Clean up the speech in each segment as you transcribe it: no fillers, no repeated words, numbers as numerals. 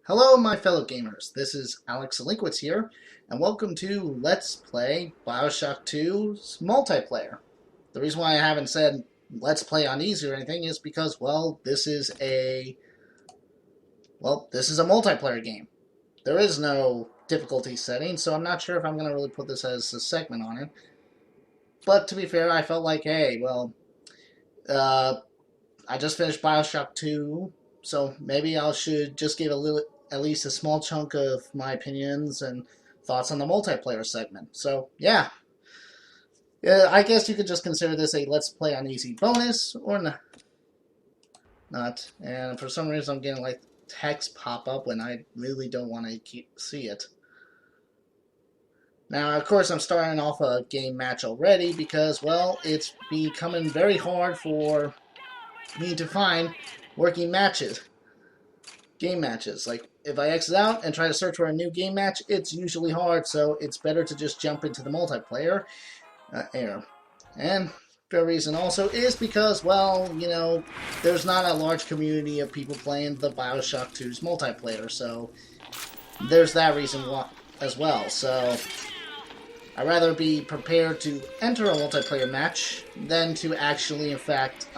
Hello, my fellow gamers. This is Alex Delinquents here, and welcome to Let's Play BioShock 2's multiplayer. The reason why I haven't said Let's Play on easy or anything is because, well, this is a multiplayer game. There is no difficulty setting, so I'm not sure if I'm going to really put this as a segment on it. But to be fair, I felt like, hey, well, I just finished BioShock 2, so maybe I should just give at least a small chunk of my opinions and thoughts on the multiplayer segment. So, yeah. I guess you could just consider this a Let's Play on Easy bonus, or not. And for some reason I'm getting like text pop up when I really don't want to see it. Now, of course, I'm starting off a game match already because, well, it's becoming very hard for me to find working matches. Game matches. Like, if I exit out and try to search for a new game match, it's usually hard, so it's better to just jump into the multiplayer era. And the reason also is because, well, you know, there's not a large community of people playing the BioShock 2's multiplayer, so there's that reason as well. So I'd rather be prepared to enter a multiplayer match than to actually, in fact,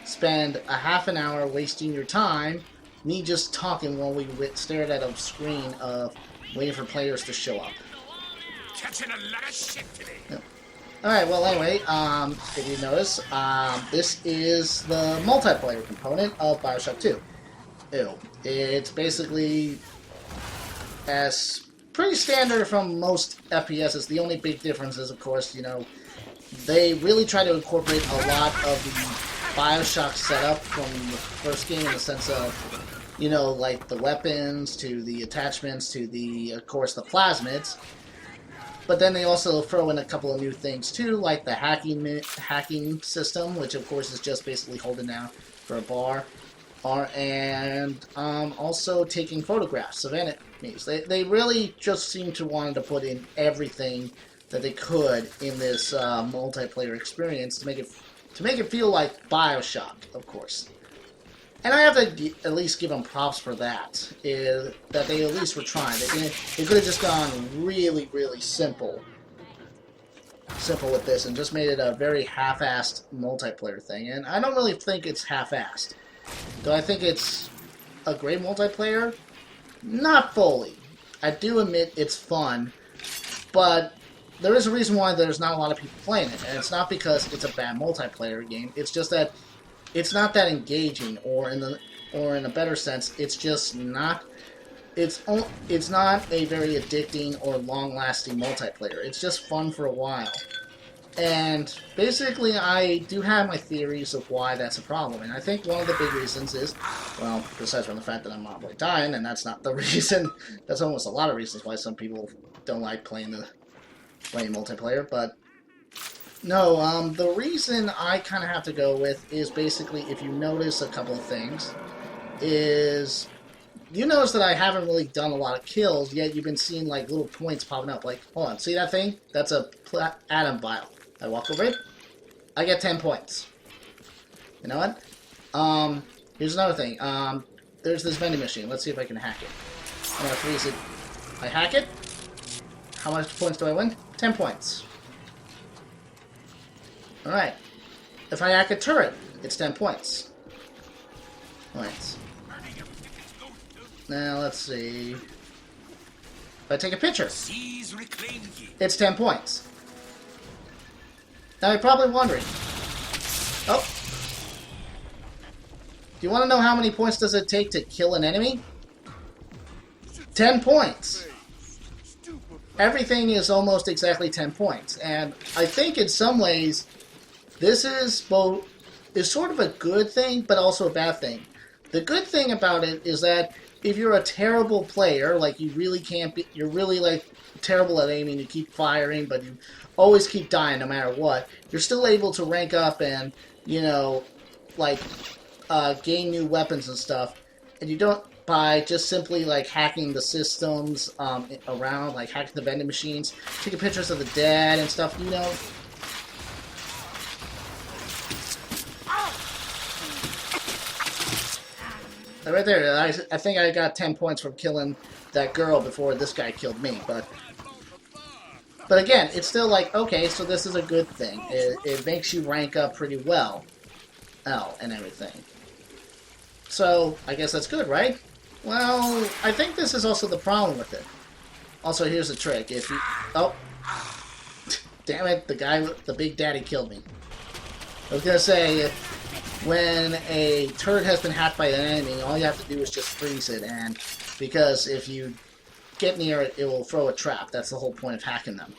spend a half an hour wasting your time, me just talking while we stared at a screen of waiting for players to show up. Catching a lot of shit today. Yep. Alright, well anyway, if you notice, this is the multiplayer component of BioShock 2. It's basically as pretty standard from most FPSs. The only big difference is, of course, you know, they really try to incorporate a lot of the BioShock setup from the first game in the sense of, you know, like the weapons, to the attachments, to the, of course, the plasmids. But then they also throw in a couple of new things too, like the hacking system, which of course is just basically holding down for a bar, and also taking photographs of enemies. They really just seem to want to put in everything that they could in this multiplayer experience to make it feel like BioShock, of course. And I have to at least give them props for that, is that they at least were trying. They could have just gone really, really simple with this and just made it a very half-assed multiplayer thing. And I don't really think it's half-assed. Do I think it's a great multiplayer? Not fully. I do admit it's fun, but there is a reason why there's not a lot of people playing it. And it's not because it's a bad multiplayer game. It's just that it's not that engaging, or in a better sense, it's just not. It's not a very addicting or long-lasting multiplayer. It's just fun for a while, and basically, I do have my theories of why that's a problem. And I think one of the big reasons is, well, besides from the fact that I'm not really dying, and that's not the reason. That's almost a lot of reasons why some people don't like playing multiplayer, but. No, the reason I kind of have to go with is basically, if you notice a couple of things, is you notice that I haven't really done a lot of kills, yet you've been seeing like little points popping up. Like, hold on, see that thing? That's a atom vial. I walk over it, I get 10 points. You know what? Here's another thing. There's this vending machine. Let's see if I can hack it. I'm gonna freeze it. I hack it. How much points do I win? 10 points. Alright. If I hack a turret, it's 10 points. Alright. Now, let's see. If I take a picture, it's 10 points. Now, you're probably wondering. Oh. Do you want to know how many points does it take to kill an enemy? 10 points. Everything is almost exactly 10 points. And I think in some ways, this is sort of a good thing, but also a bad thing. The good thing about it is that if you're a terrible player, like you really can't be, you're really like terrible at aiming, you keep firing, but you always keep dying no matter what, you're still able to rank up and, you know, like, gain new weapons and stuff, and you don't, by just simply like hacking the systems around, like hacking the vending machines, taking pictures of the dead and stuff, you know. Right there, I think I got 10 points from killing that girl before this guy killed me, but again, it's still like, okay, so this is a good thing. It makes you rank up pretty well. Oh, and everything. So, I guess that's good, right? Well, I think this is also the problem with it. Also, here's the trick. If you... Oh. Damn it, the Big Daddy killed me. I was gonna say, when a turret has been hacked by an enemy, all you have to do is just freeze it, and because if you get near it, it will throw a trap. That's the whole point of hacking them.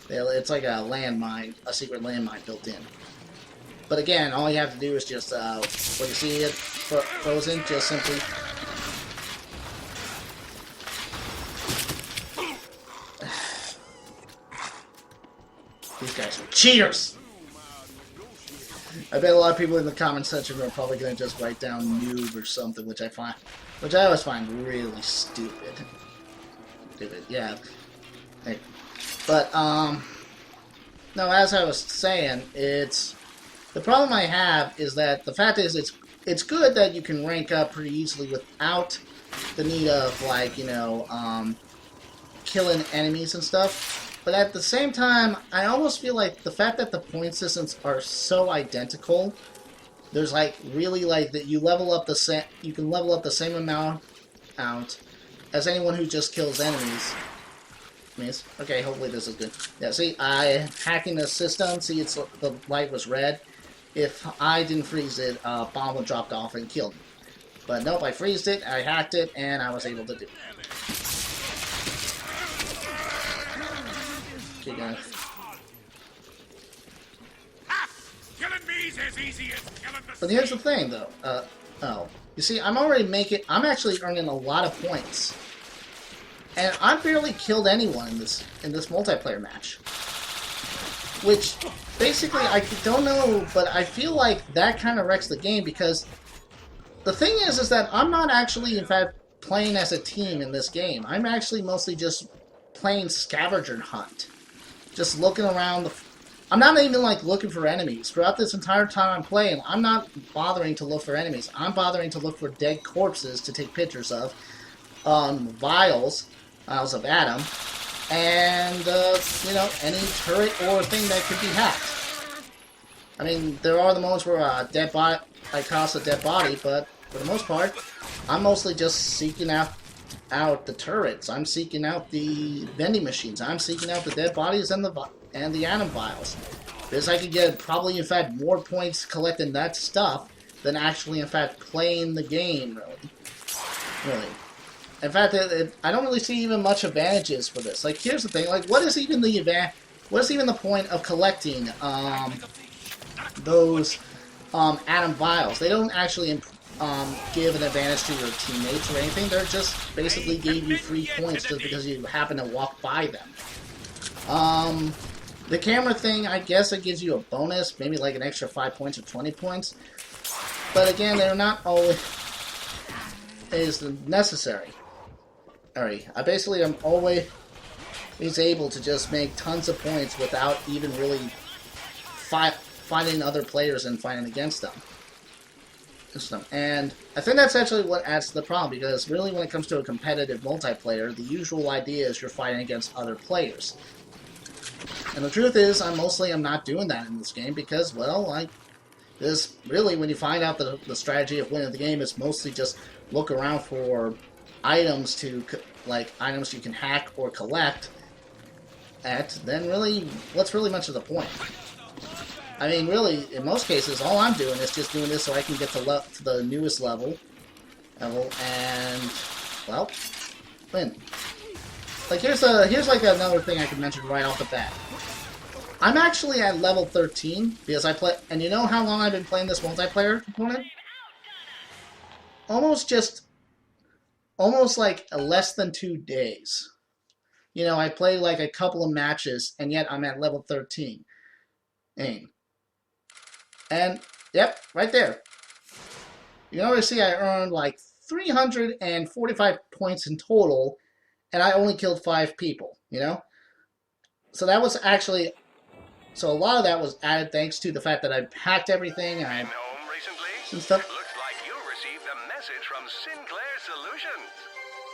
It's like a landmine, a secret landmine built in. But again, all you have to do is just, when you see it frozen, just simply... These guys are cheaters! I bet a lot of people in the comment section are probably going to just write down noob or something, which I always find really stupid. Yeah. Hey. But, no, as I was saying, the problem I have is that the fact is it's good that you can rank up pretty easily without the need of, like, you know, killing enemies and stuff. But at the same time, I almost feel like the fact that the point systems are so identical, there's like really like that you can level up the same amount as anyone who just kills enemies. Okay, hopefully this is good. Yeah, see, hacking the system. See, the light was red. If I didn't freeze it, a bomb would dropped off and killed me. But nope, I freezed it, I hacked it, and I was able to do it. Okay, guys. But here's the thing, though. Oh, you see, I'm actually earning a lot of points, and I've barely killed anyone in this multiplayer match. Which, basically, I don't know, but I feel like that kind of wrecks the game because the thing is that I'm not actually, in fact, playing as a team in this game. I'm actually mostly just playing scavenger hunt. Just looking around I'm not even, like, looking for enemies. Throughout this entire time I'm playing, I'm not bothering to look for enemies. I'm bothering to look for dead corpses to take pictures of. Vials of Adam. And, you know, any turret or thing that could be hacked. I mean, there are the moments where I cost a dead body, but for the most part, I'm mostly just seeking out the turrets. I'm seeking out the vending machines. I'm seeking out the dead bodies and the Adam vials. Because I could get probably, in fact, more points collecting that stuff than actually, in fact, playing the game, really. In fact, I don't really see even much advantages for this. Like, here's the thing. Like, what is even the point of collecting those Adam vials? They don't actually give an advantage to your teammates or anything. They're just basically gave you free points just because you happen to walk by them. The camera thing, I guess it gives you a bonus, maybe like an extra 5 points or 20 points. But again, they're not always necessary. Alright, I basically am always able to just make tons of points without even really finding other players and fighting against them. And I think that's actually what adds to the problem, because really when it comes to a competitive multiplayer, the usual idea is you're fighting against other players. And the truth is, I'm not doing that in this game because, well, really, when you find out the strategy of winning the game is mostly just look around for items items you can hack or collect, then really, what's really much of the point? I mean, really, in most cases, all I'm doing is just doing this so I can get to the newest level, and, well, win. Like, here's like another thing I could mention right off the bat. I'm actually at level 13, because and you know how long I've been playing this multiplayer component? Almost like less than 2 days. You know, I played like a couple of matches, and yet I'm at level 13. And, yep, right there. You can already see I earned like 345 points in total, and I only killed 5 people, you know? So that was actually... So a lot of that was added thanks to the fact that I hacked everything, and stuff. Looks like you received a message from Sinclair Solutions.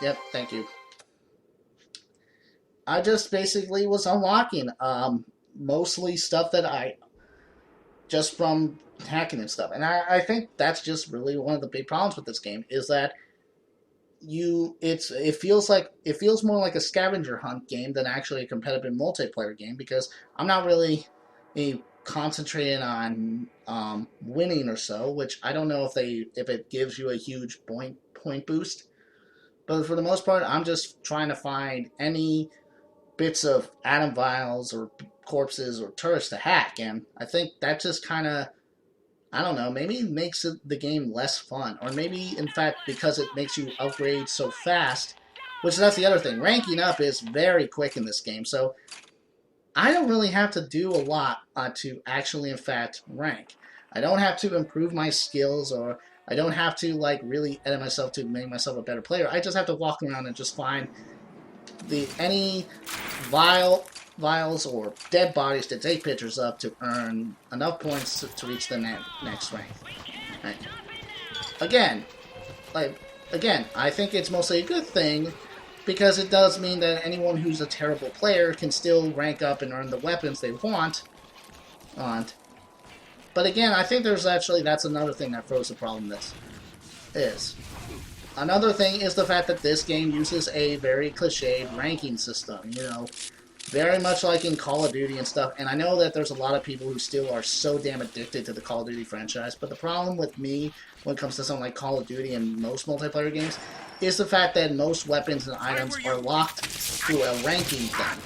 Yep, thank you. I just basically was unlocking mostly stuff that I just from hacking and stuff, and I think that's just really one of the big problems with this game is that it feels more like a scavenger hunt game than actually a competitive multiplayer game because I'm not really concentrated on winning or so, which I don't know if it gives you a huge point boost, but for the most part I'm just trying to find any bits of atom vials or corpses or turrets to hack, and I think that just kind of, I don't know, maybe makes the game less fun. Or maybe, in fact, because it makes you upgrade so fast, which that's the other thing. Ranking up is very quick in this game, so I don't really have to do a lot to actually, in fact, rank. I don't have to improve my skills, or I don't have to, like, really edit myself to make myself a better player. I just have to walk around and just find any vials or dead bodies to take pictures of to earn enough points to reach the next rank. Right. Again, I think it's mostly a good thing because it does mean that anyone who's a terrible player can still rank up and earn the weapons they want. But again, I think that's another thing that throws the problem this is. Another thing is the fact that this game uses a very cliched ranking system, very much like in Call of Duty and stuff, and I know that there's a lot of people who still are so damn addicted to the Call of Duty franchise, but the problem with me when it comes to something like Call of Duty and most multiplayer games is the fact that most weapons and items are locked through a ranking thing.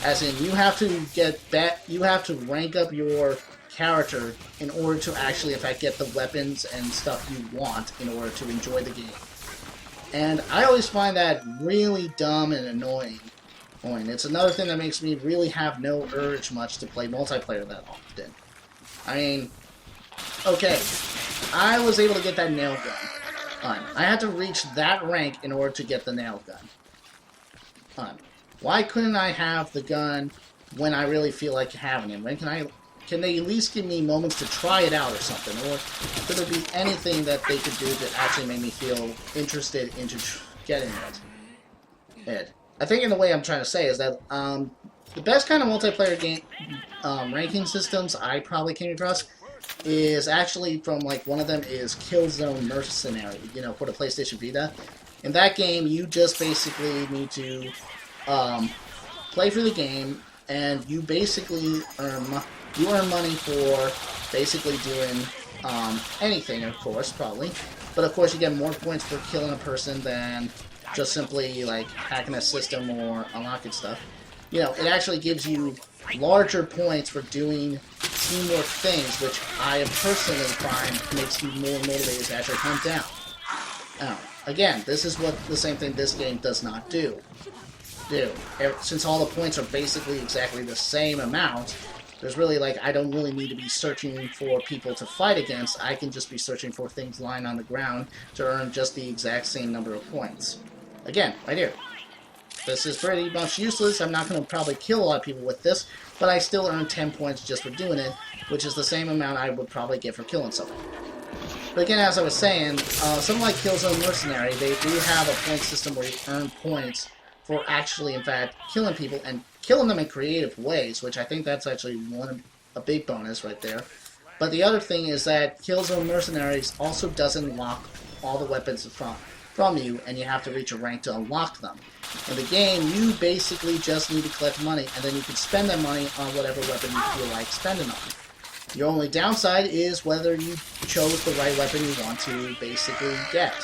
As in, you have to rank up your character in order to actually, in fact, get the weapons and stuff you want in order to enjoy the game. And I always find that really dumb and annoying. It's another thing that makes me really have no urge much to play multiplayer that often. I mean, okay, I was able to get that nail gun. I had to reach that rank in order to get the nail gun. Why couldn't I have the gun when I really feel like having it? When can they at least give me moments to try it out or something? Or could there be anything that they could do that actually made me feel interested into getting it? I think in the way I'm trying to say is that the best kind of multiplayer game ranking systems I probably came across is actually from, like, one of them is Killzone Mercenary, for the PlayStation Vita. In that game, you just basically need to play through the game, and you basically earn money for basically doing anything, of course, probably. But of course, you get more points for killing a person than just simply, like, hacking a system or unlocking stuff. It actually gives you larger points for doing teamwork things, which I personally find makes you more motivated to actually hunt down. Again, this is what the same thing this game does not do. Since all the points are basically exactly the same amount, there's really, I don't really need to be searching for people to fight against. I can just be searching for things lying on the ground to earn just the exact same number of points. Again, right here. This is pretty much useless. I'm not going to probably kill a lot of people with this, but I still earn 10 points just for doing it, which is the same amount I would probably get for killing someone. But again, as I was saying, something like Killzone Mercenary, they do have a point system where you earn points for actually, in fact, killing people and killing them in creative ways, which I think that's actually a big bonus right there. But the other thing is that Killzone Mercenaries also doesn't lock all the weapons from you, and you have to reach a rank to unlock them. In the game, you basically just need to collect money, and then you can spend that money on whatever weapon you feel like spending on. Your only downside is whether you chose the right weapon you want to basically get.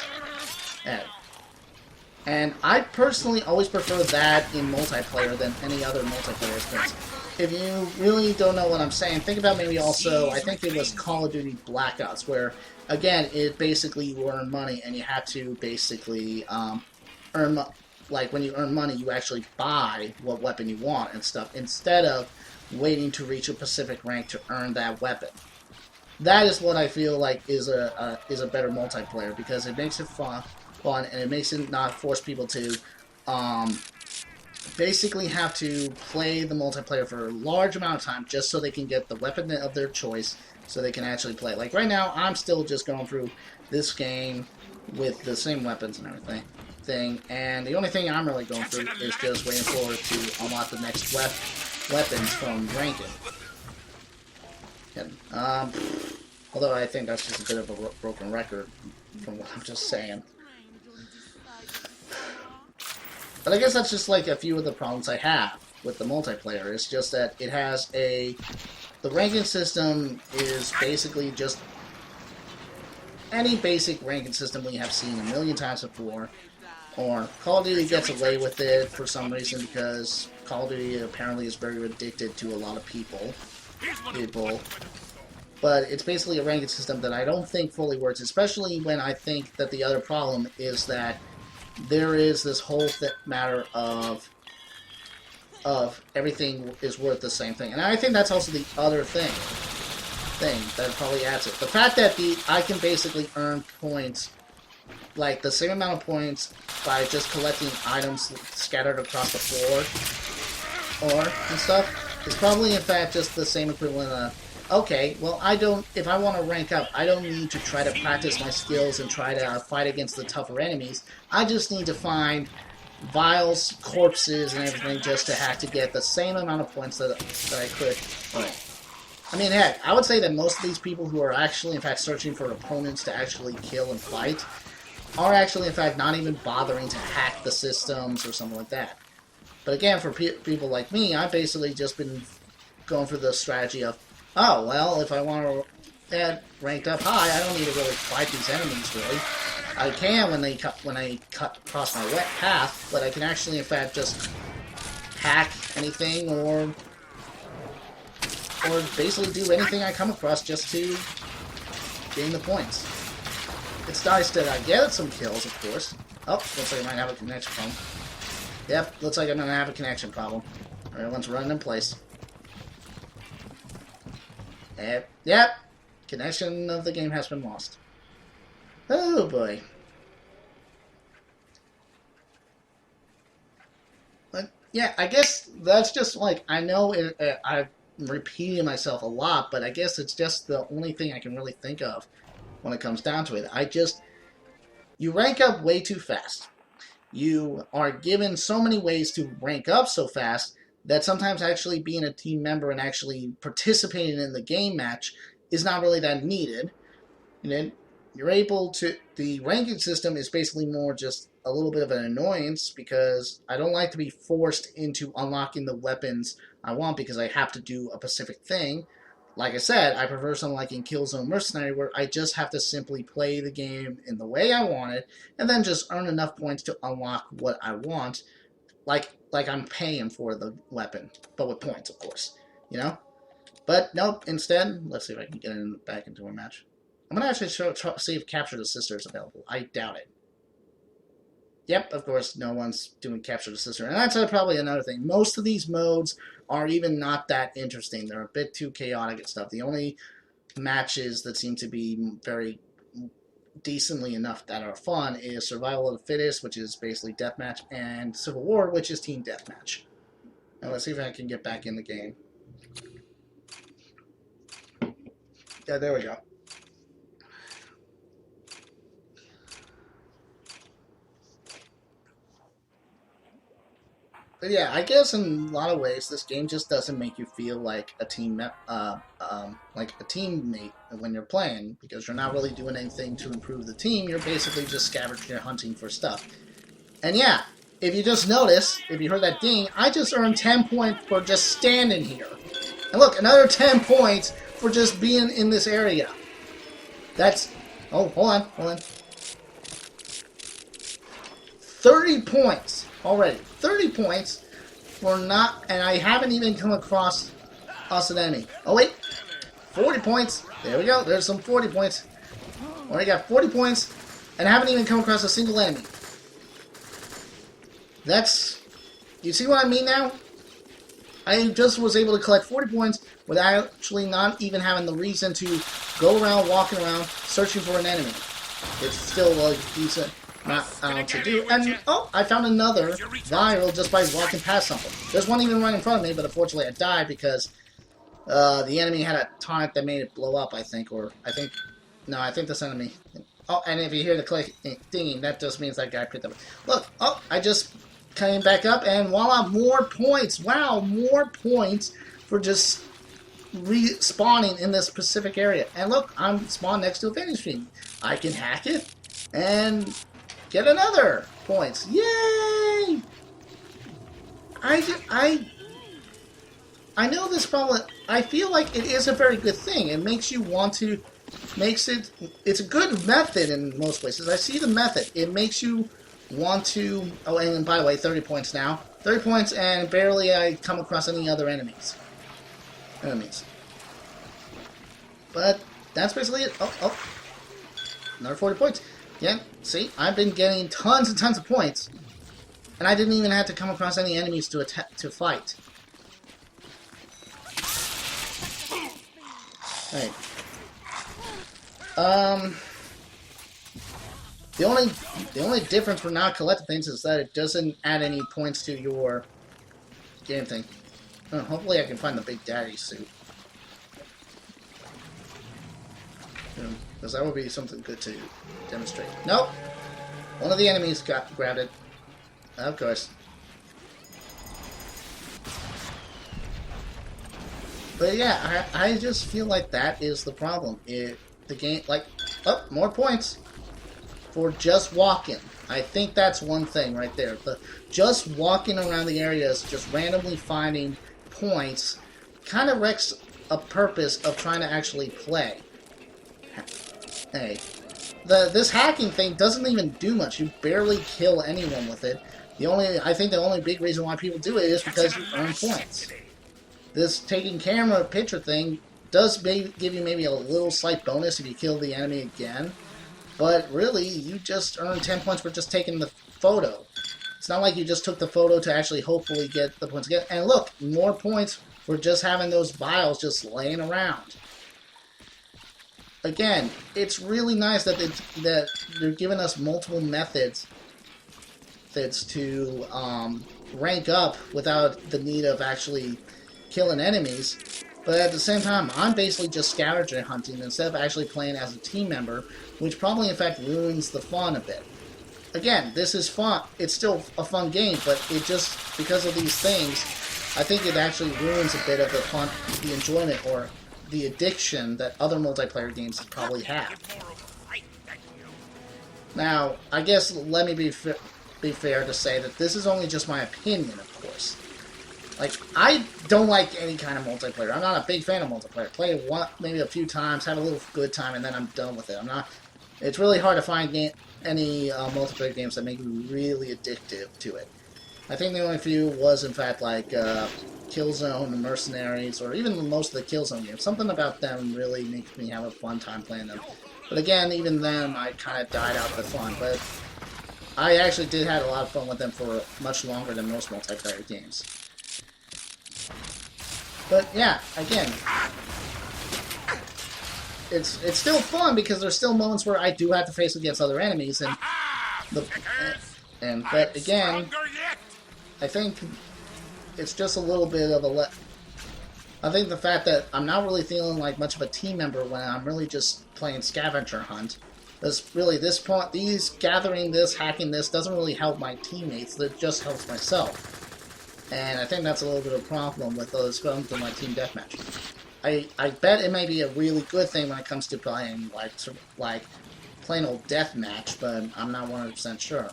And I personally always prefer that in multiplayer than any other multiplayer experience. If you really don't know what I'm saying, think about maybe also, I think it was Call of Duty Black Ops, where, again, it basically you earn money, and you have to basically when you earn money, you actually buy what weapon you want and stuff, instead of waiting to reach a specific rank to earn that weapon. That is what I feel like is a better multiplayer, because it makes it fun, and it makes it not force people to basically have to play the multiplayer for a large amount of time just so they can get the weapon of their choice so they can actually play. Like right now, I'm still just going through this game with the same weapons and everything. And the only thing I'm really going through is just waiting for it to unlock the next weapons from ranking. Although I think that's just a bit of a broken record from what I'm just saying. But I guess that's just like a few of the problems I have with the multiplayer. It's just that it has the ranking system is basically just any basic ranking system we have seen a million times before. Or Call of Duty gets away with it for some reason because Call of Duty apparently is very addicted to a lot of people. But it's basically a ranking system that I don't think fully works, especially when I think that the other problem is that there is this whole matter of everything is worth the same thing. And I think that's also the other thing that probably adds it. The fact that I can basically earn points, like the same amount of points by just collecting items scattered across the floor and stuff is probably in fact just the same equivalent of, okay, well if I want to rank up, I don't need to try to practice my skills and try to fight against the tougher enemies. I just need to find vials, corpses, and everything just to get the same amount of points that I could earn. I mean, heck, I would say that most of these people who are actually in fact searching for opponents to actually kill and fight are actually, in fact, not even bothering to hack the systems or something like that. But again, for people like me, I've basically just been going for the strategy of, oh, well, if I want to get ranked up high, I don't need to really fight these enemies, really. I can when I cross my wet path, but I can actually, in fact, just hack anything or basically do anything I come across just to gain the points. It's nice that I get some kills, of course. Oh, looks like I might have a connection problem. Yep, looks like I'm going to have a connection problem. Everyone's running in place. Yep, connection of the game has been lost. Oh, boy. But, yeah, I guess that's just like, I know I'm repeating myself a lot, but I guess it's just the only thing I can really think of when it comes down to it. You rank up way too fast. You are given so many ways to rank up so fast that sometimes actually being a team member and actually participating in the game match is not really that needed. And then the ranking system is basically more just a little bit of an annoyance because I don't like to be forced into unlocking the weapons I want because I have to do a specific thing. Like I said, I prefer something like in Killzone Mercenary where I just have to simply play the game in the way I want it and then just earn enough points to unlock what I want, like I'm paying for the weapon, but with points, of course, you know? But nope, instead, let's see if I can get back into a match. I'm going to actually see if Capture the Sister is available. I doubt it. Yep, of course, no one's doing Capture the Sister. And that's probably another thing. Most of these modes are even not that interesting. They're a bit too chaotic and stuff. The only matches that seem to be very decently enough that are fun is Survival of the Fittest, which is basically deathmatch, and Civil War, which is team deathmatch. Now let's see if I can get back in the game. Yeah, there we go. But yeah, I guess in a lot of ways, this game just doesn't make you feel like a teammate when you're playing, because you're not really doing anything to improve the team. You're basically just scavenging, hunting for stuff. And yeah, if you just notice, if you heard that ding, I just earned 10 points for just standing here. And look, another 10 points for just being in this area. That's... Oh, hold on. 30 points already. 30 points for not... And I haven't even come across us an enemy. Oh, wait. 40 points. There we go. There's some 40 points. Already got 40 points. And I haven't even come across a single enemy. That's... You see what I mean now? I just was able to collect 40 points without actually not even having the reason to go around, walking around, searching for an enemy. It's still a decent amount to do. And, oh, I found another viral just by walking past something. There's one even right in front of me, but unfortunately I died because The enemy had a taunt that made it blow up, I think, or I think, no, I think this enemy. Oh, and if you hear the click dinging, that just means that guy picked up. Look, oh, I just came back up, and voila, more points. Wow, more points for just respawning in this specific area. And look, I'm spawned next to a vending machine. I can hack it and get another points. Yay! I know this probably. I feel like it is a very good thing. It makes you want to. It's a good method in most places. I see the method. It makes you want to. Oh, and by the way, 30 points now. 30 points, and barely I come across any other enemies. But that's basically it. Oh, another 40 points. Yeah, see, I've been getting tons and tons of points, and I didn't even have to come across any enemies to fight. Right. The only difference for not collecting things is that it doesn't add any points to your game thing. Oh, hopefully I can find the Big Daddy suit. Because that would be something good to demonstrate. Nope! One of the enemies grabbed it. Of course. But yeah, I just feel like that is the problem. The game, like, oh, more points for just walking. I think that's one thing right there. Just walking around the areas, just randomly finding points, kind of wrecks a purpose of trying to actually play. Hey, this hacking thing doesn't even do much. You barely kill anyone with it. I think the only big reason why people do it is because you earn points. This taking camera picture thing does give you maybe a little slight bonus if you kill the enemy again, but really you just earn 10 points for just taking the photo. It's not like you just took the photo to actually hopefully get the points again. And look, more points for just having those vials just laying around. Again, it's really nice that they're giving us multiple methods to rank up without the need of actually killing enemies, but at the same time, I'm basically just scavenger hunting instead of actually playing as a team member, which probably in fact ruins the fun a bit. Again, this is fun. It's still a fun game, but it just, because of these things, I think it actually ruins a bit of the fun, the enjoyment, or the addiction that other multiplayer games probably have. Now, I guess let me be fair to say that this is only just my opinion, of course. Like, I don't like any kind of multiplayer. I'm not a big fan of multiplayer. Play it maybe a few times, have a little good time, and then I'm done with it. It's really hard to find any multiplayer games that make me really addictive to it. I think the only few was, in fact, like Killzone and Mercenaries, or even most of the Killzone games. Something about them really makes me have a fun time playing them. But again, even then, I kind of died out the fun. But I actually did have a lot of fun with them for much longer than most multiplayer games. But yeah, again, it's still fun because there's still moments where I do have to face against other enemies, but again, I think it's just a little bit of I think the fact that I'm not really feeling like much of a team member when I'm really just playing scavenger hunt. Because really, gathering this, hacking this, doesn't really help my teammates. It just helps myself. And I think that's a little bit of a problem with those films in like Team Deathmatch. I bet it may be a really good thing when it comes to playing like plain old deathmatch, but I'm not 100% sure.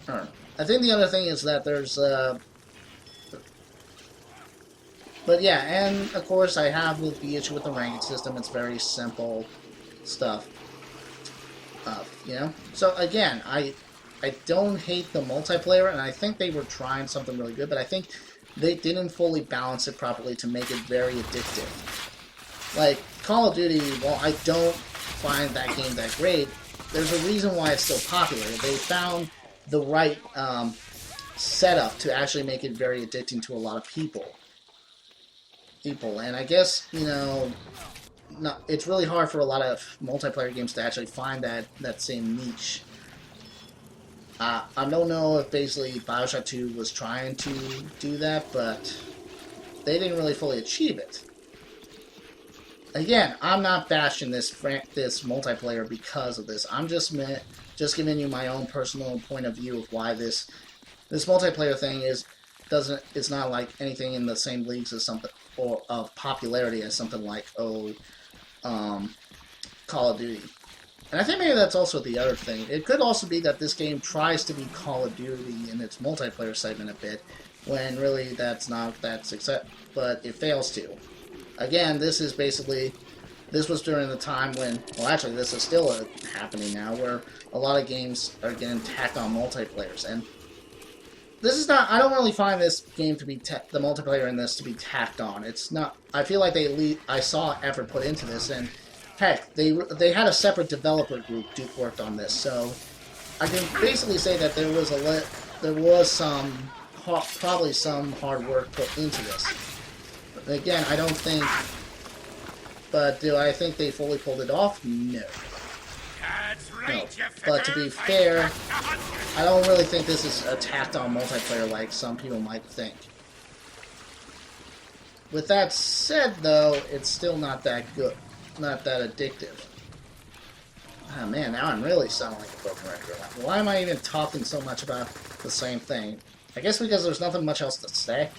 I think the other thing is that there's but yeah, and of course I have the issue with the ranking system. It's very simple stuff. You know? So again, I don't hate the multiplayer, and I think they were trying something really good, but I think they didn't fully balance it properly to make it very addictive. Like, Call of Duty, while I don't find that game that great, there's a reason why it's still popular. They found the right setup to actually make it very addicting to a lot of people. And I guess, you know, it's really hard for a lot of multiplayer games to actually find that same niche. I don't know if basically BioShock 2 was trying to do that, but they didn't really fully achieve it. Again, I'm not bashing this multiplayer because of this. I'm just giving you my own personal point of view of why this multiplayer thing it's not like anything in the same leagues as something or of popularity as something like Call of Duty. And I think maybe that's also the other thing. It could also be that this game tries to be Call of Duty in its multiplayer segment a bit, when really that's not that success, but it fails to. Again, this was during the time when, well actually this is still happening now, where a lot of games are getting tacked on multiplayers, and this is not, I don't really find this game to be, the multiplayer in this to be tacked on. It's not, I feel like I saw effort put into this, and heck, they had a separate developer group worked on this, so I can basically say that there was probably some hard work put into this. But again, I don't think, but do I think they fully pulled it off? No. No. But to be fair, I don't really think this is a tacked on multiplayer like some people might think. With that said, though, it's still not that good. Not that addictive. Oh man, now I'm really sounding like a broken record. Why am I even talking so much about the same thing? I guess because there's nothing much else to say.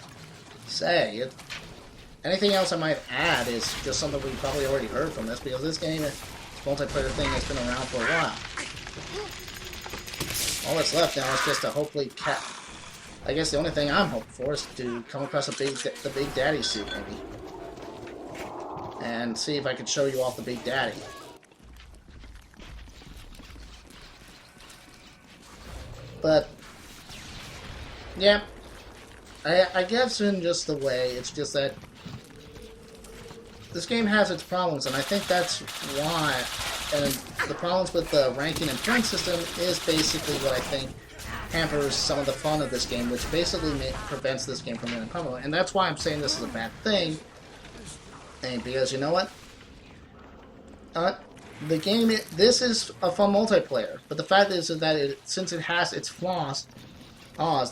Anything else I might add is just something we probably already heard from this, because this game, this multiplayer thing, has been around for a while. All that's left now is just to hopefully I guess the only thing I'm hoping for is to come across the Big Daddy suit, maybe. And see if I can show you off the Big Daddy. But, yeah, I guess in just the way, it's just that this game has its problems, and I think that's why, and the problems with the ranking and point system is basically what I think hampers some of the fun of this game, which basically prevents this game from being popular, and that's why I'm saying this is a bad thing. And because you know what? The game, this is a fun multiplayer, but the fact is that since it has its flaws,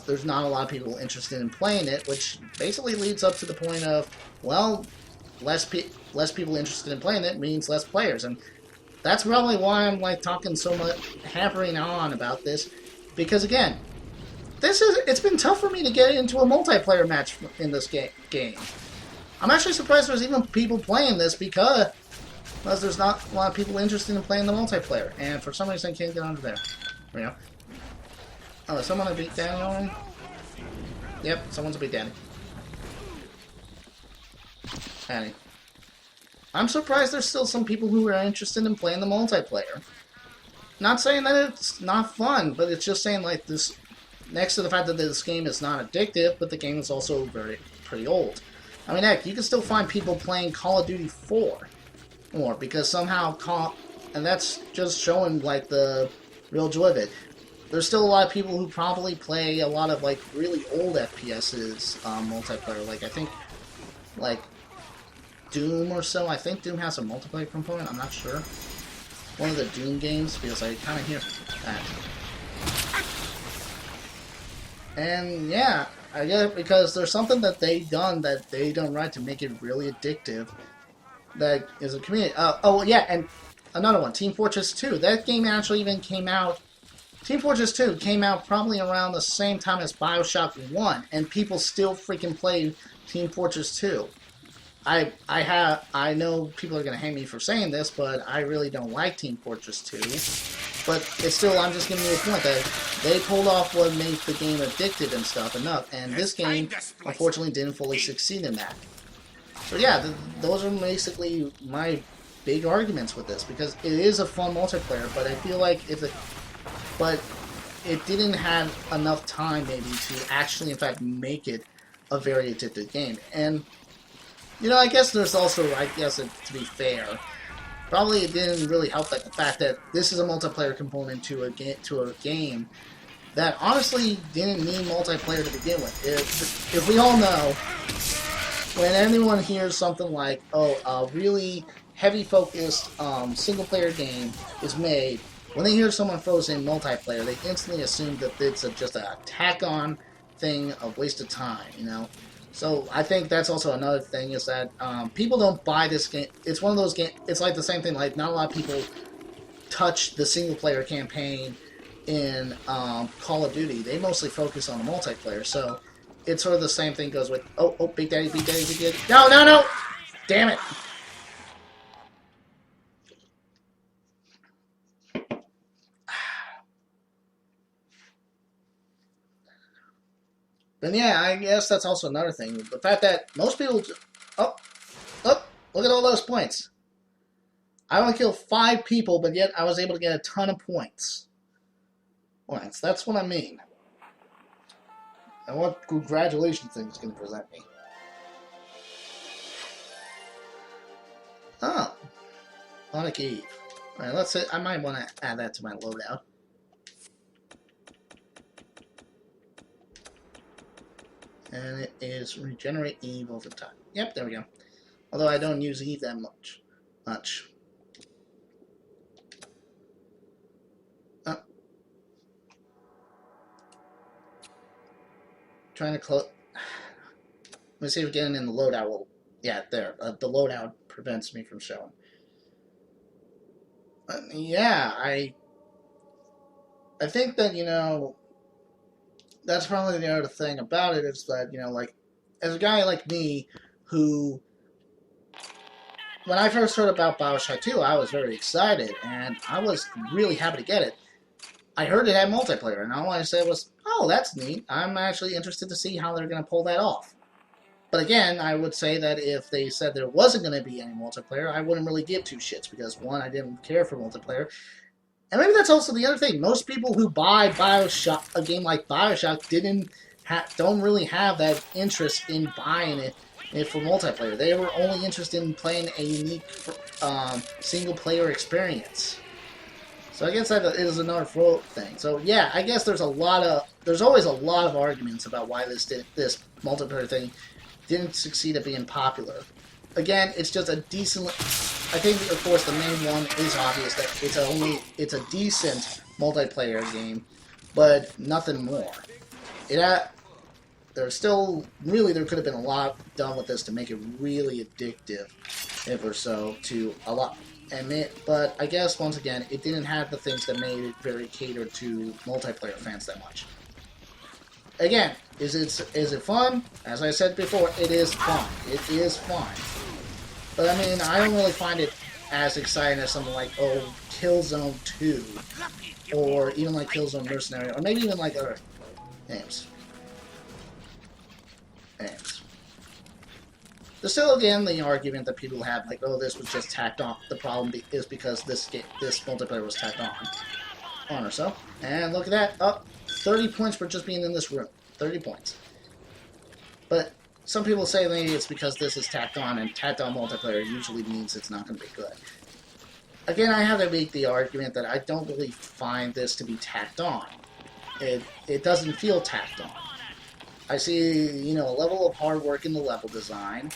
there's not a lot of people interested in playing it, which basically leads up to the point of, well, less people interested in playing it means less players, and that's probably why I'm like talking so much, hammering on about this, because again, it's been tough for me to get into a multiplayer match in this game. I'm actually surprised there's even people playing this because there's not a lot of people interested in playing the multiplayer, and for some reason I can't get under there. There we go. Oh, is someone a Big Daddy already? Yep, someone's a Big Daddy. Annie. I'm surprised there's still some people who are interested in playing the multiplayer. Not saying that it's not fun, but it's just saying like this, next to the fact that this game is not addictive, but the game is also pretty old. I mean, heck, you can still find people playing Call of Duty 4 more, because somehow and that's just showing like the real joy of it. There's still a lot of people who probably play a lot of like really old FPS's multiplayer, like I think like Doom or so. I think Doom has a multiplayer component, I'm not sure. One of the Doom games, because I kind of hear that. And yeah, I get it, because there's something that they've done right to make it really addictive. That is a community. Oh yeah, and another one, Team Fortress 2. That game actually even came out. Team Fortress 2 came out probably around the same time as BioShock 1, and people still freaking play Team Fortress 2. I know people are gonna hate me for saying this, but I really don't like Team Fortress 2. But it's still, I'm just giving you a point that they pulled off what made the game addictive and stuff enough, and this game, unfortunately, didn't fully succeed in that. So yeah, those are basically my big arguments with this, because it is a fun multiplayer, but I feel like but it didn't have enough time maybe to actually, in fact, make it a very addictive game. And, you know, I guess there's also, to be fair, probably it didn't really help the fact that this is a multiplayer component to a game that honestly didn't need multiplayer to begin with. If we all know, when anyone hears something like, oh, a really heavy-focused single-player game is made, when they hear someone throws in multiplayer, they instantly assume that it's just a tack-on thing, a waste of time, you know? So I think that's also another thing is that people don't buy this game. It's one of those games. It's like the same thing. Like not a lot of people touch the single player campaign in Call of Duty. They mostly focus on the multiplayer. So it's sort of the same thing goes with Big Daddy, Big Daddy, Big Daddy. No, no, no! Damn it! But yeah, I guess that's also another thing. The fact that most people... Oh, look at all those points. I only killed 5 people, but yet I was able to get a ton of points. Points, that's what I mean. And what congratulations thing is going to present me. Oh. Sonic Eve. Alright, let's say I might want to add that to my loadout. And it is regenerate Eve over time. Yep, there we go. Although I don't use Eve that much. Oh. Trying to close. Let me see if getting in the loadout will. Yeah, there. The loadout prevents me from showing. Yeah, I think that, you know, that's probably the other thing about it is that, you know, like, as a guy like me who, when I first heard about BioShock 2, I was very excited, and I was really happy to get it. I heard it had multiplayer, and all I said was, oh, that's neat. I'm actually interested to see how they're going to pull that off. But again, I would say that if they said there wasn't going to be any multiplayer, I wouldn't really give 2 shits, because, one, I didn't care for multiplayer, and maybe that's also the other thing. Most people who buy BioShock, a game like BioShock, don't really have that interest in buying it for multiplayer. They were only interested in playing a unique single-player experience. So I guess that is another thing. So yeah, I guess there's always a lot of arguments about why this multiplayer thing didn't succeed at being popular. Again, it's just a decent. I think, of course, the main one is obvious that it's a decent multiplayer game, but nothing more. There could have been a lot done with this to make it really addictive, if or so, to a lot. But I guess once again, it didn't have the things that made it very catered to multiplayer fans that much. Again, is it fun? As I said before, it is fun. It is fun. But I mean, I don't really find it as exciting as something like, Killzone 2, or even like Killzone Mercenary, or maybe even like other games. There's still, again, the argument that people have, like, this was just tacked on. The problem is because this multiplayer was tacked on or so. And look at that, 30 points for just being in this room. 30 points. But some people say maybe it's because this is tacked on, and tacked on multiplayer usually means it's not going to be good. Again, I have to make the argument that I don't really find this to be tacked on. It doesn't feel tacked on. I see, a level of hard work in the level design.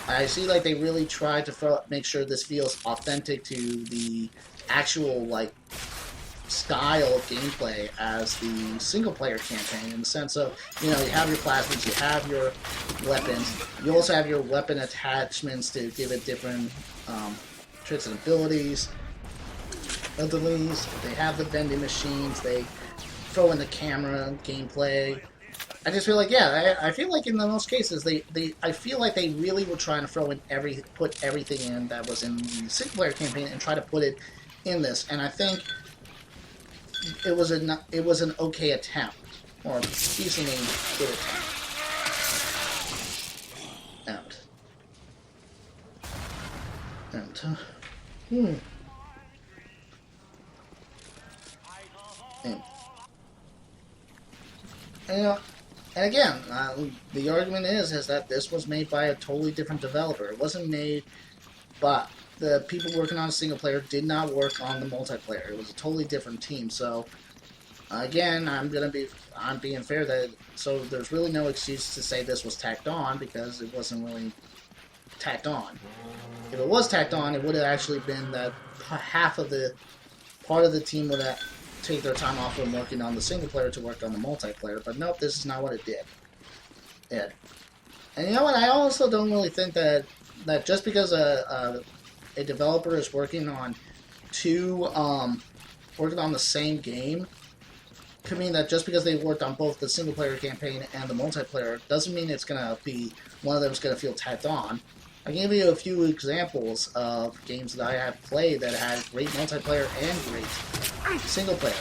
I see, like, they really tried to make sure this feels authentic to the actual, like, style of gameplay as the single-player campaign, in the sense of, you have your plasmids, you have your weapons, you also have your weapon attachments to give it different tricks and abilities. They have the vending machines, they throw in the camera gameplay. I just feel like, I feel like in most cases, I feel like they really were trying to put everything in that was in the single-player campaign and try to put it in this, and I think it was an okay attempt, or a decently good attempt. And again, the argument is that this was made by a totally different developer. It wasn't made by the people working on single player did not work on the multiplayer. It was a totally different team. So again, I'm being fair so there's really no excuse to say this was tacked on, because it wasn't really tacked on. If it was tacked on, it would have actually been that part of the team would have take their time off from working on the single player to work on the multiplayer, but nope, this is not what it did. And you know what? I also don't really think that just because a developer is working on two working on the same game could mean that just because they worked on both the single player campaign and the multiplayer doesn't mean it's gonna be one of them is gonna feel tacked on. I can give you a few examples of games that I have played that had great multiplayer and great single player.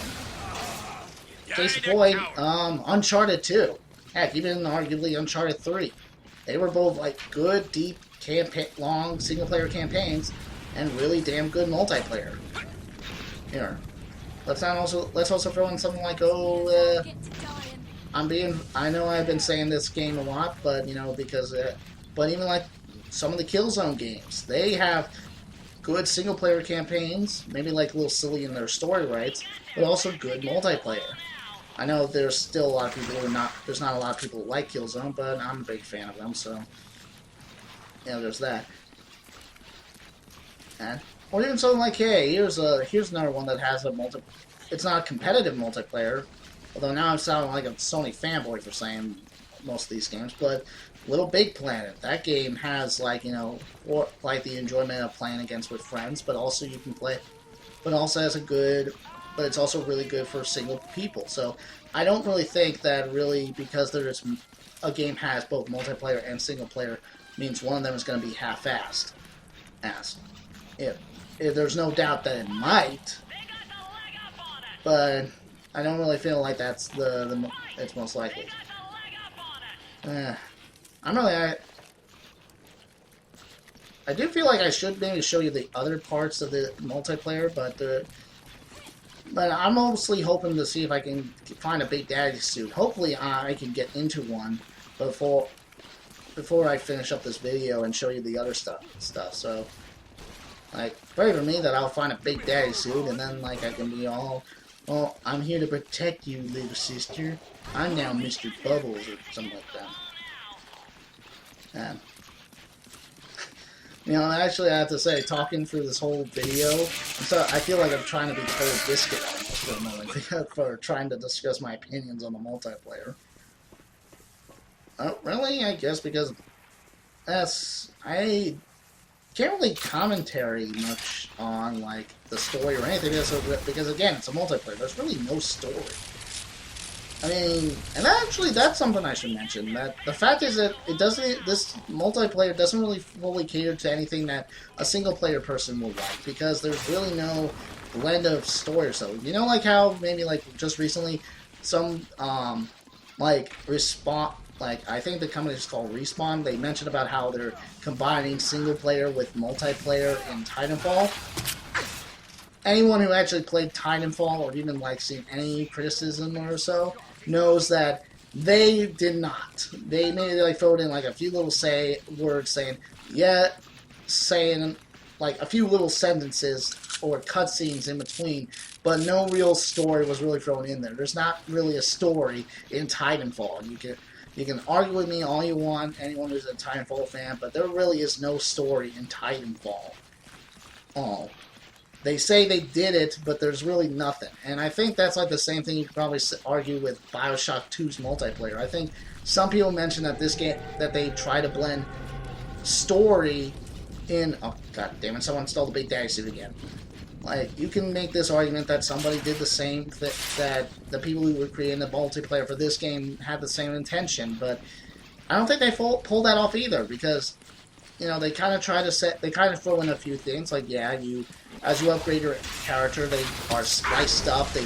Case in point, Uncharted 2. Heck, even arguably Uncharted 3. They were both like good, deep, long single player campaigns and really damn good multiplayer. Here, let's also throw in something like I know I've been saying this game a lot, but you know but even like some of the Killzone games, they have good single player campaigns, maybe like a little silly in their story rights, but also good multiplayer. I know there's still a lot of people there's not a lot of people who like Killzone, but I'm a big fan of them, so yeah, there's that. And or even something like, hey, here's another one that has it's not a competitive multiplayer, although now I'm sounding like a Sony fanboy for saying most of these games, but Little Big Planet, that game has like, you know, like the enjoyment of playing against with friends, but also you can play, but also has but it's also really good for single people. So I don't really think that really because a game has both multiplayer and single player means one of them is going to be half-assed. If there's no doubt that it might, but I don't really feel like that's it's most likely. I do feel like I should maybe show you the other parts of the multiplayer, but I'm mostly hoping to see if I can find a Big Daddy suit. Hopefully I can get into one before I finish up this video and show you the other stuff. So, like, pray for me that I'll find a Big Daddy suit, and then, like, I can be all, oh, I'm here to protect you, little sister. I'm now Mr. Bubbles, or something like that. You know, actually, I have to say, talking through this whole video, I feel like I'm trying to be Cold Biscuit almost for a moment, for trying to discuss my opinions on the multiplayer. Oh, really? I guess because I can't really commentary much on, like, the story or anything, because again, it's a multiplayer. There's really no story. I mean, and that's something I should mention. That the fact is that this multiplayer doesn't really fully cater to anything that a single player person will like, because there's really no blend of story or so. You know, like how maybe like just recently, some like Respawn, like I think the company is called Respawn. They mentioned about how they're combining single player with multiplayer in Titanfall. Anyone who actually played Titanfall or even like seen any criticism or so knows that they did not. They maybe like throw in like a few little words saying like a few little sentences or cutscenes in between, but no real story was really thrown in there. There's not really a story in Titanfall. You can argue with me all you want, anyone who's a Titanfall fan, but there really is no story in Titanfall. They say they did it, but there's really nothing. And I think that's like the same thing you could probably argue with BioShock 2's multiplayer. I think some people mention that this game, that they try to blend story in... Oh, god damn it, someone stole the Big Daddy suit again. Like, you can make this argument that somebody did the same that the people who were creating the multiplayer for this game had the same intention, but I don't think they pulled that off either, because... You know, they kind of throw in a few things, like, yeah, as you upgrade your character, they are spliced up, they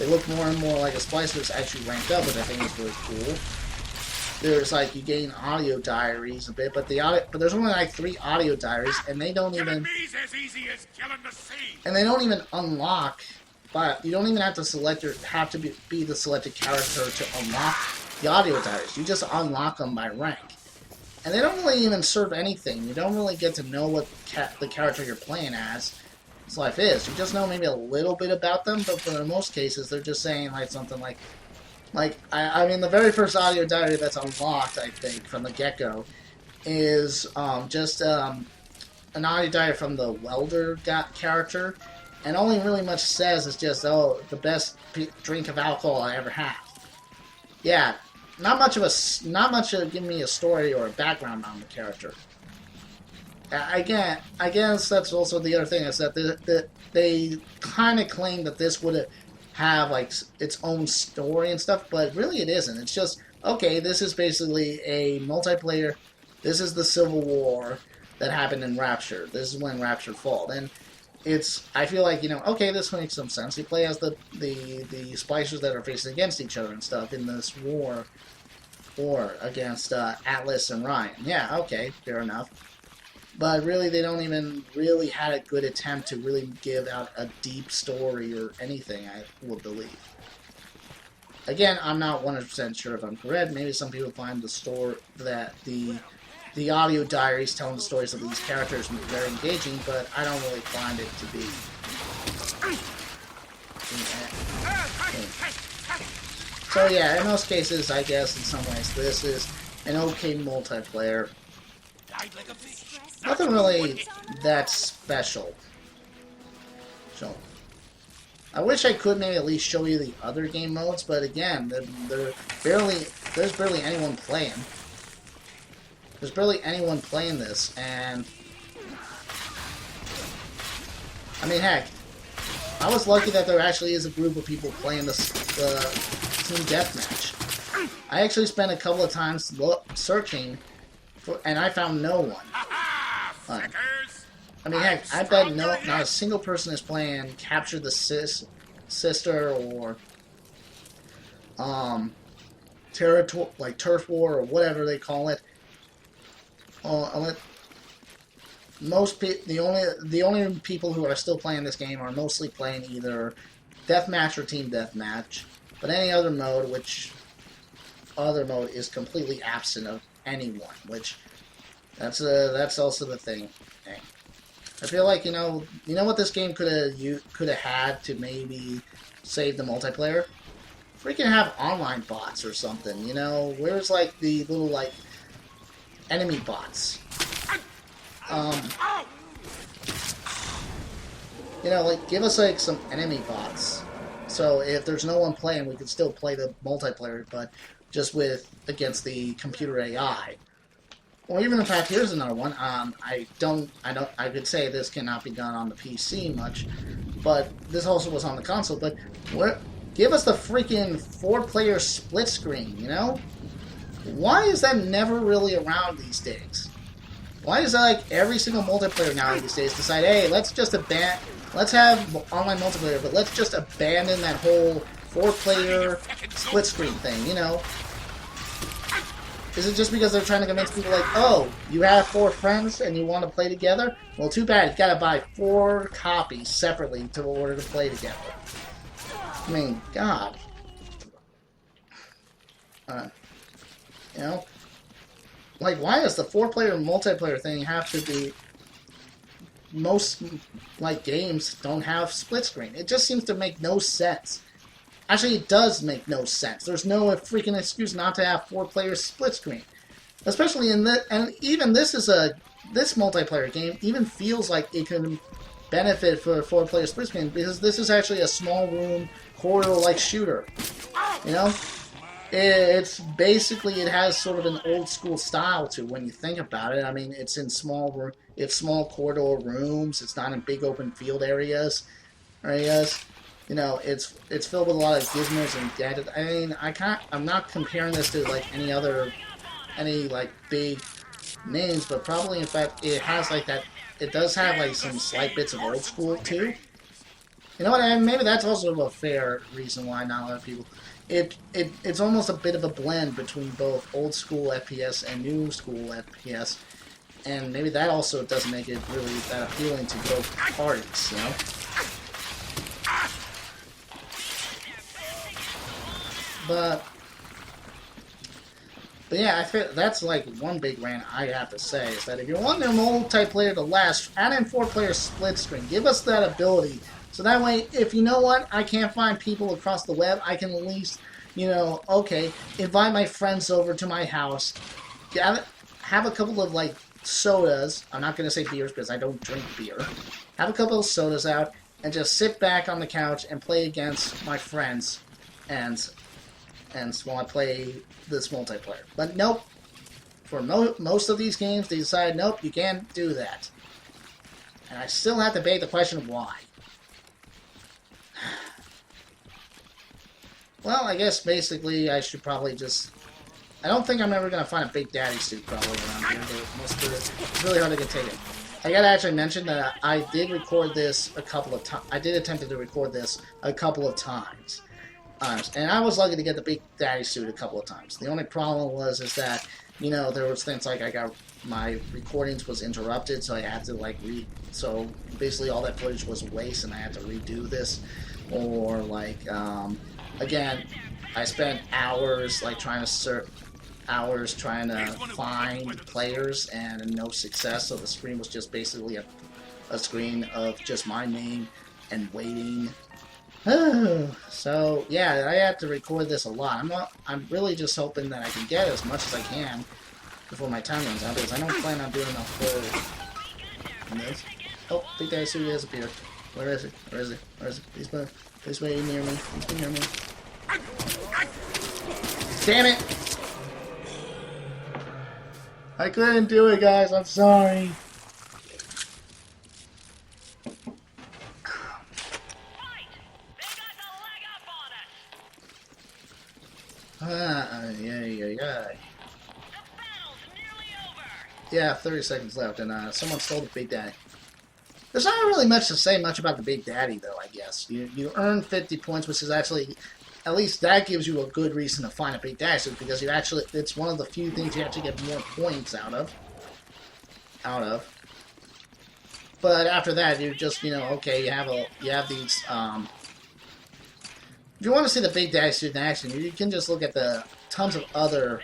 look more and more like a splicer that's actually ranked up, which I think is really cool. There's, like, you gain audio diaries a bit, but there's only, like, 3 audio diaries, and they don't even... And they don't even unlock, but you don't even have to be the selected character to unlock the audio diaries. You just unlock them by rank. And they don't really even serve anything. You don't really get to know what the character you're playing as his life is. You just know maybe a little bit about them, but for most cases, they're just saying like something like I mean, the very first audio diary that's unlocked, I think, from the get-go, is just an audio diary from the welder character, and only really much says is just, oh, the best drink of alcohol I ever had. Yeah. not much of giving me a story or a background on the character. I guess that's also the other thing is that they kind of claim that this would have like its own story and stuff, but really it isn't. It's just okay. This is basically a multiplayer. This is the Civil War that happened in Rapture. This is when Rapture fall. And I feel like, okay, this makes some sense. You play as the splicers that are facing against each other and stuff in this war against Atlas and Ryan. Yeah, okay, fair enough. But really, they don't even really had a good attempt to really give out a deep story or anything, I would believe. Again, I'm not 100% sure if I'm correct. Maybe some people find the audio diaries telling the stories of these characters very engaging, but I don't really find it to be. So yeah, in most cases, I guess in some ways, this is an okay multiplayer. Nothing really that special. So, I wish I could maybe at least show you the other game modes, but again, there's barely anyone playing. There's barely anyone playing this, and I mean, heck, I was lucky that there actually is a group of people playing the Team Deathmatch. I actually spent a couple of times searching, and I found no one. I mean, heck, I bet not a single person is playing Capture the Sister or Turf War or whatever they call it. The only people who are still playing this game are mostly playing either Deathmatch or Team Deathmatch, but any other mode, which other mode is completely absent of anyone, which that's also the thing. I feel like you know what this game could have had to maybe save the multiplayer. Freaking have online bots or something. Where's like the little like enemy bots? Like give us like some enemy bots. So if there's no one playing, we could still play the multiplayer, but just against the computer AI. Or even in fact, here's another one. I could say this cannot be done on the PC much, but this also was on the console. But give us the freaking 4-player split screen. Why is that never really around these days? Why is that like every single multiplayer now these days decide, hey, let's have online multiplayer, but let's just abandon that whole 4-player split screen thing. Is it just because they're trying to convince people like, oh, you have 4 friends and you want to play together? Well, too bad. You gotta buy 4 copies separately in order to play together. I mean, God. Like, why does the 4-player multiplayer thing have to be... Most, like, games don't have split screen. It just seems to make no sense. Actually, it does make no sense. There's no freaking excuse not to have 4-player split screen. Especially in this, and even this multiplayer game even feels like it can benefit for a 4-player split screen because this is actually a small room corridor-like shooter. It's basically, it has sort of an old school style to when you think about it. I mean, it's in small corridor rooms. It's not in big open field areas. It's filled with a lot of gizmos and gadgets. I mean, I'm not comparing this to like any like big names, but probably in fact it has like that. It does have like some slight bits of old school too. You know what? And maybe that's also a fair reason why not a lot of people. It's almost a bit of a blend between both old school FPS and new school FPS, and maybe that also doesn't make it really that appealing to both parties. But yeah, I feel that's like one big rant I have to say is that if you want your multiplayer to last, add in 4-player split screen. Give us that ability. So that way, if you know what, I can't find people across the web, I can at least, invite my friends over to my house, have a couple of, like, sodas. I'm not going to say beers because I don't drink beer. Have a couple of sodas out, and just sit back on the couch and play against my friends. And and want to play this multiplayer. But nope. For most of these games, they decide, nope, you can't do that. And I still have to debate the question of why. Well, I guess basically I should probably just... I don't think I'm ever going to find a Big Daddy suit probably around here. It's really hard to get taken. I gotta actually mention that I did record this a couple of times. I did attempt to record this a couple of times. And I was lucky to get the Big Daddy suit a couple of times. The only problem was is that, you know, there was things like my recordings was interrupted, so I had to so basically all that footage was a waste and I had to redo this. Or again, I spent hours trying to find players and no success, so the screen was just basically a screen of just my name and waiting. So yeah, I have to record this a lot. I'm really just hoping that I can get as much as I can before my time runs out, because I don't plan on doing a full... Oh, Big Daddy Suit has appeared. Where is he? Where is he? Where is he? Please wait near me. Please near me. Damn it! I couldn't do it, guys. I'm sorry. Yeah. Yeah, 30 seconds left, and someone stole the Big Daddy. There's not really much to say about the Big Daddy, though, I guess. You earn 50 points, which is actually... At least that gives you a good reason to find a Big Daddy suit, because it's one of the few things you actually get more points out of. But after that, you're just, okay, you have these, if you want to see the Big Daddy suit in action, you can just look at the tons of other,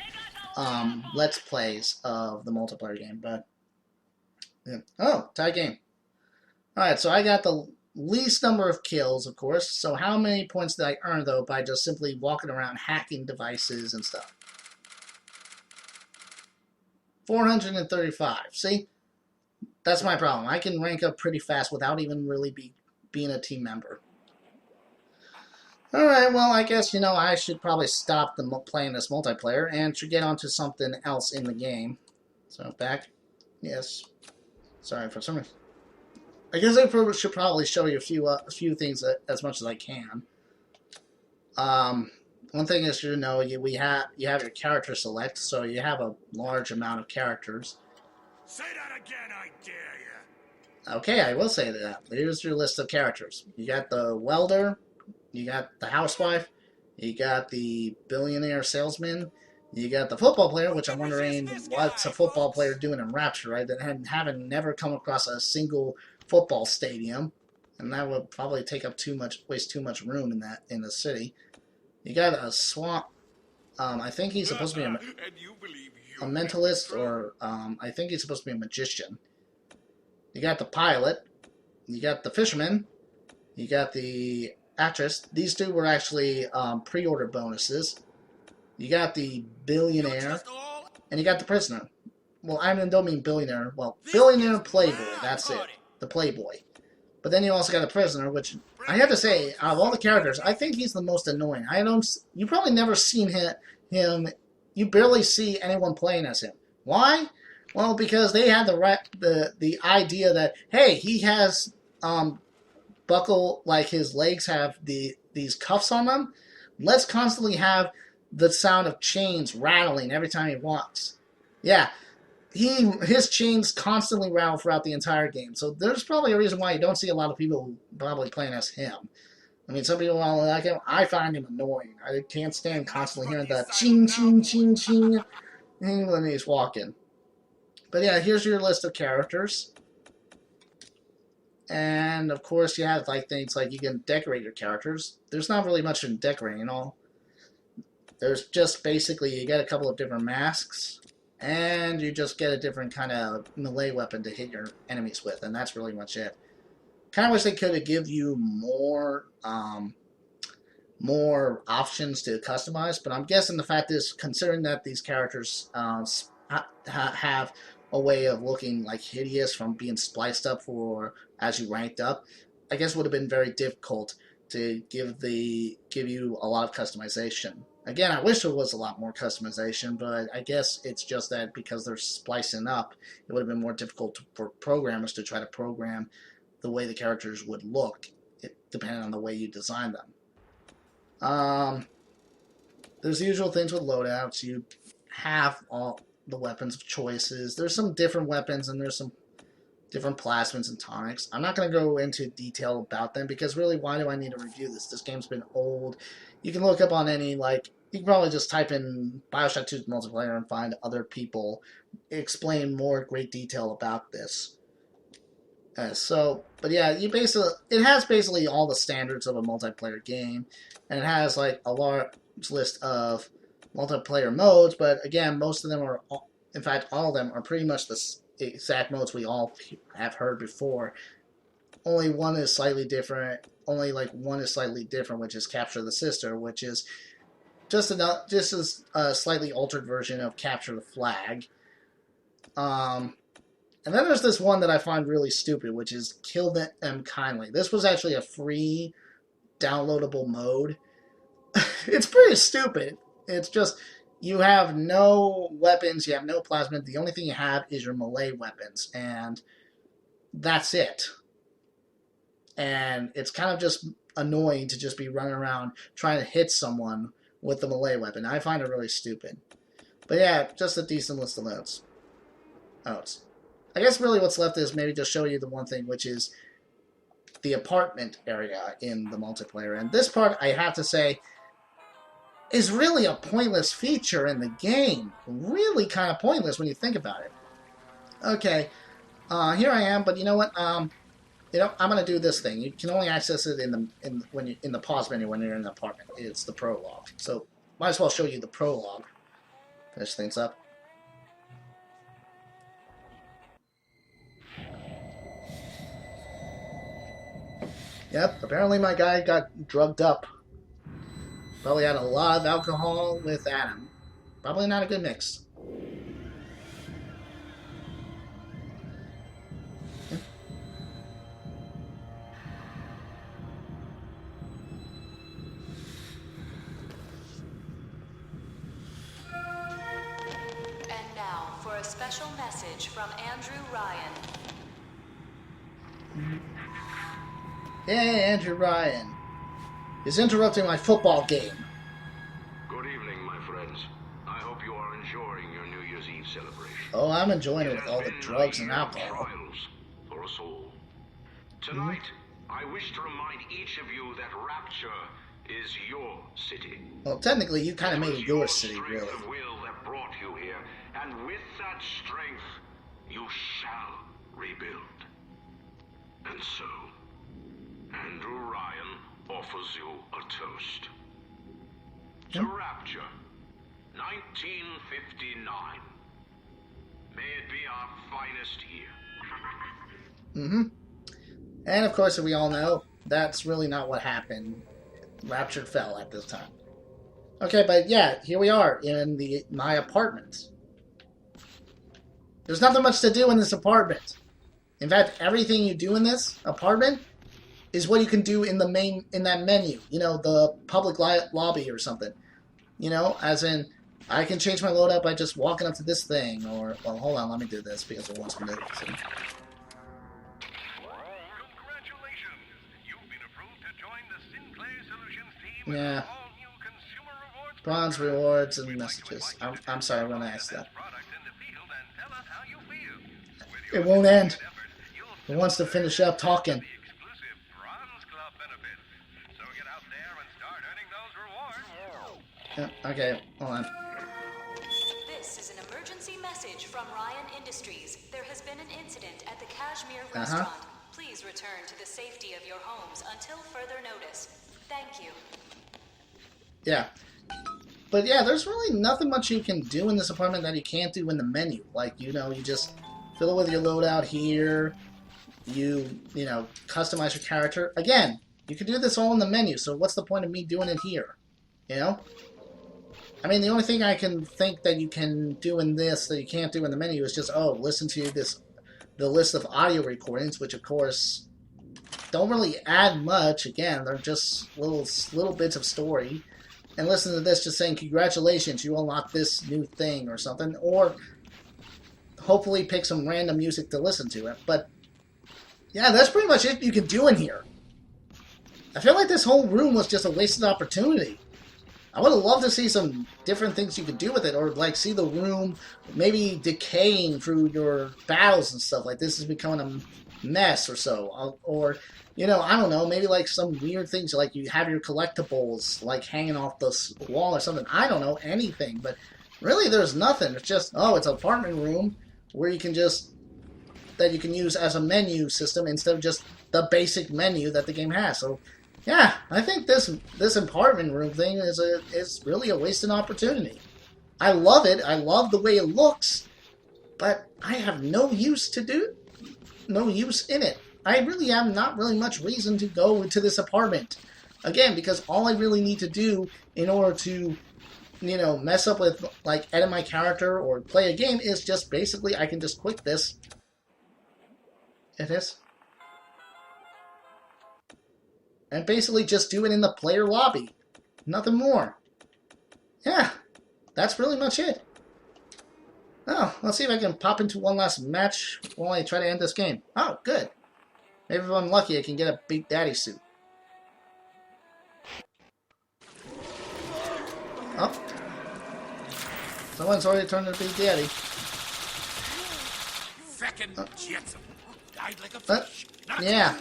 Let's Plays of the multiplayer game, but, yeah. Oh, tie game. Alright, so I got the least number of kills, of course. So how many points did I earn, though, by just simply walking around hacking devices and stuff? 435. See? That's my problem. I can rank up pretty fast without even really being a team member. Alright, well, I guess, I should probably stop playing this multiplayer and should get onto something else in the game. So, back. Yes. Sorry for some reason. I guess I should probably show you a few things as much as I can. One thing is, you have your character select, so you have a large amount of characters. Say that again, I dare you. Okay, I will say that. Here's your list of characters. You got the welder, you got the housewife, you got the billionaire salesman, you got the football player, which I'm wondering what's a football player doing in Rapture, right? That haven't never come across a single football stadium, and that would probably waste too much room in the city. You got a swamp. I think he's supposed to be a mentalist, or I think he's supposed to be a magician. You got the pilot. You got the fisherman. You got the actress. These two were actually pre-order bonuses. You got the billionaire, and you got the prisoner. Well, I don't mean billionaire. Well, billionaire playboy. That's it. The playboy. But then you also got a prisoner, which I have to say, out of all the characters, I think he's the most annoying. You probably never seen him. You barely see anyone playing as him. Why? Well, because they had the idea that, hey, he has his legs have these cuffs on them. Let's constantly have the sound of chains rattling every time he walks. Yeah. His chains constantly rattle throughout the entire game. So there's probably a reason why you don't see a lot of people probably playing as him. I mean, some people don't like him. I find him annoying. I can't stand constantly hearing the ching, ching, ching, ching when he's walking. But yeah, here's your list of characters. And of course you have things like you can decorate your characters. There's not really much in decorating, There's just basically you get a couple of different masks. And you just get a different kind of melee weapon to hit your enemies with, and that's really much it. Kind of wish they could have give you more options to customize, but I'm guessing the fact is, considering that these characters have a way of looking hideous from being spliced up as you ranked up, I guess it would have been very difficult to give you a lot of customization. Again, I wish there was a lot more customization, but I guess it's just that because they're splicing up, it would have been more difficult for programmers to try to program the way the characters would look, depending on the way you design them. There's the usual things with loadouts. You have all the weapons of choices. There's some different weapons, and there's some different plasmids and tonics. I'm not going to go into detail about them because really, why do I need to review this? This game's been old. You can look up on any, like, you can probably just type in BioShock 2's multiplayer and find other people explain more great detail about this. But yeah, it has basically all the standards of a multiplayer game, and it has like a large list of multiplayer modes. But again, most of them are, in fact, all of them are pretty much the exact modes we all have heard before. Only one is slightly different. Only like one is slightly different, which is Capture the Sister, which is just a slightly altered version of Capture the Flag. And then there's this one that I find really stupid, which is Kill Them Kindly. This was actually a free downloadable mode. It's pretty stupid. It's just, you have no weapons, you have no plasmid. The only thing you have is your melee weapons, and that's it. And it's kind of just annoying to just be running around trying to hit someone with the melee weapon. I find it really stupid. But yeah, just a decent list of notes. I guess really what's left is maybe just show you the one thing, which is the apartment area in the multiplayer. And this part, I have to say, is really a pointless feature in the game. Really kind of pointless when you think about it. Okay, here I am, but you know what? I'm gonna do this thing. You can only access it in the pause menu when you're in the apartment. It's the prologue. So might as well show you the prologue. Finish things up. Yep, apparently my guy got drugged up. Probably had a lot of alcohol with Adam. Probably not a good mix. And now for a special message from Andrew Ryan. Hey, Andrew Ryan. He's interrupting my football game. Good evening, my friends. I hope you are enjoying your New Year's Eve celebration. Oh, I'm enjoying it with all the drugs and alcohol. Trials for us all. Tonight, I wish to remind each of you that Rapture is your city. Well, technically, you kind of made it your city, really. Of will that brought you here, and with that strength, you shall rebuild. And so, Andrew Ryan offers you a toast. To Rapture, 1959. May it be our finest year. And of course, as we all know, that's really not what happened. Rapture fell at this time. Okay, but yeah, here we are in my apartment. There's nothing much to do in this apartment. In fact, everything you do in this apartment is what you can do in that menu. You know, the public lobby or something. You know, as in, I can change my loadout by just walking up to this thing, or, well, hold on, let me do this because it wants me to. Congratulations! You've been approved to join the Sinclair Solutions team. Yeah. With all new consumer rewards. Bronze rewards and messages. I'm sorry, I'm going to ask that. Product in the field and tell us how you feel. With your It won't end. effort, you'll It wants to finish up talking. the exclusive Bronze Club benefits. So get out there and start earning those rewards. Yeah, okay, hold on. This is an emergency message from Ryan Industries. There has been an incident at the Kashmir Uh-huh. restaurant. Please return to the safety of your homes until further notice. Thank you. Yeah. But yeah, there's really nothing much you can do in this apartment that you can't do in the menu. Like, you know, you just fill it with your loadout here. You know, customize your character. Again, you can do this all in the menu, so what's the point of me doing it here? You know? I mean, the only thing I can think that you can do in this that you can't do in the menu is just, listen to the list of audio recordings, which of course don't really add much. Again, they're just little bits of story. and listen to this just saying, congratulations, you unlocked this new thing or something, or hopefully pick some random music to listen to it. But yeah, that's pretty much it you can do in here. I feel like this whole room was just a wasted opportunity. I would have loved to see some different things you could do with it, or like see the room maybe decaying through your battles and stuff. Like this is becoming a mess or so, or you know, I don't know, maybe like some weird things like you have your collectibles like hanging off the wall or something. I don't know anything, but really there's nothing. It's just it's an apartment room where you can just that you can use as a menu system instead of just the basic menu that the game has. So. Yeah, I think this apartment room thing is really a wasted opportunity. I love it. I love the way it looks, but I have no use in it. I really have not really much reason to go into this apartment. Again, because all I really need to do in order to, you know, mess up with, like, edit my character or play a game is just basically I can just click this. It is. And basically just do it in the player lobby. Nothing more. Yeah, that's really much it. Oh, let's see if I can pop into one last match while I try to end this game. Oh, good. Maybe if I'm lucky I can get a Big Daddy suit. Oh. Someone's already turned into Big Daddy. Died like a fish. Yeah.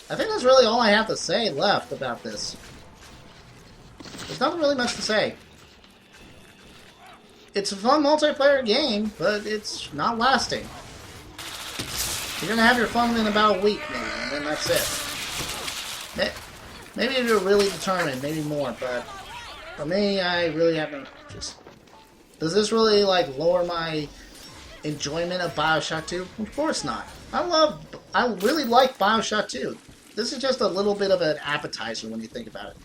I think that's really all I have to say left about this. There's not really much to say. It's a fun multiplayer game, but it's not lasting. You're gonna have your fun in about a week, maybe, and then that's it. Maybe if you're really determined, maybe more, but for me, I really haven't just... Does this really, like, lower my enjoyment of BioShock 2? Of course not. I really like BioShock 2. This is just a little bit of an appetizer when you think about it.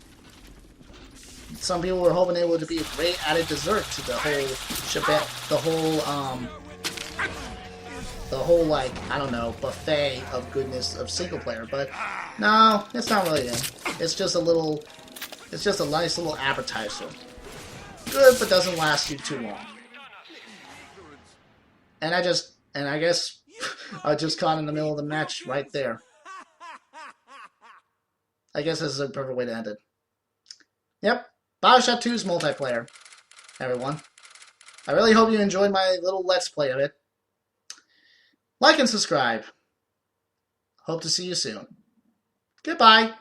Some people were hoping it would be a great added dessert to the whole shebang, the whole like, I don't know, buffet of goodness of single player, but no, it's not really it. It's just a nice little appetizer. Good, but doesn't last you too long. And I guess I just caught in the middle of the match right there. I guess this is a perfect way to end it. Yep, BioShock 2's multiplayer, everyone. I really hope you enjoyed my little Let's Play of it. Like and subscribe. Hope to see you soon. Goodbye.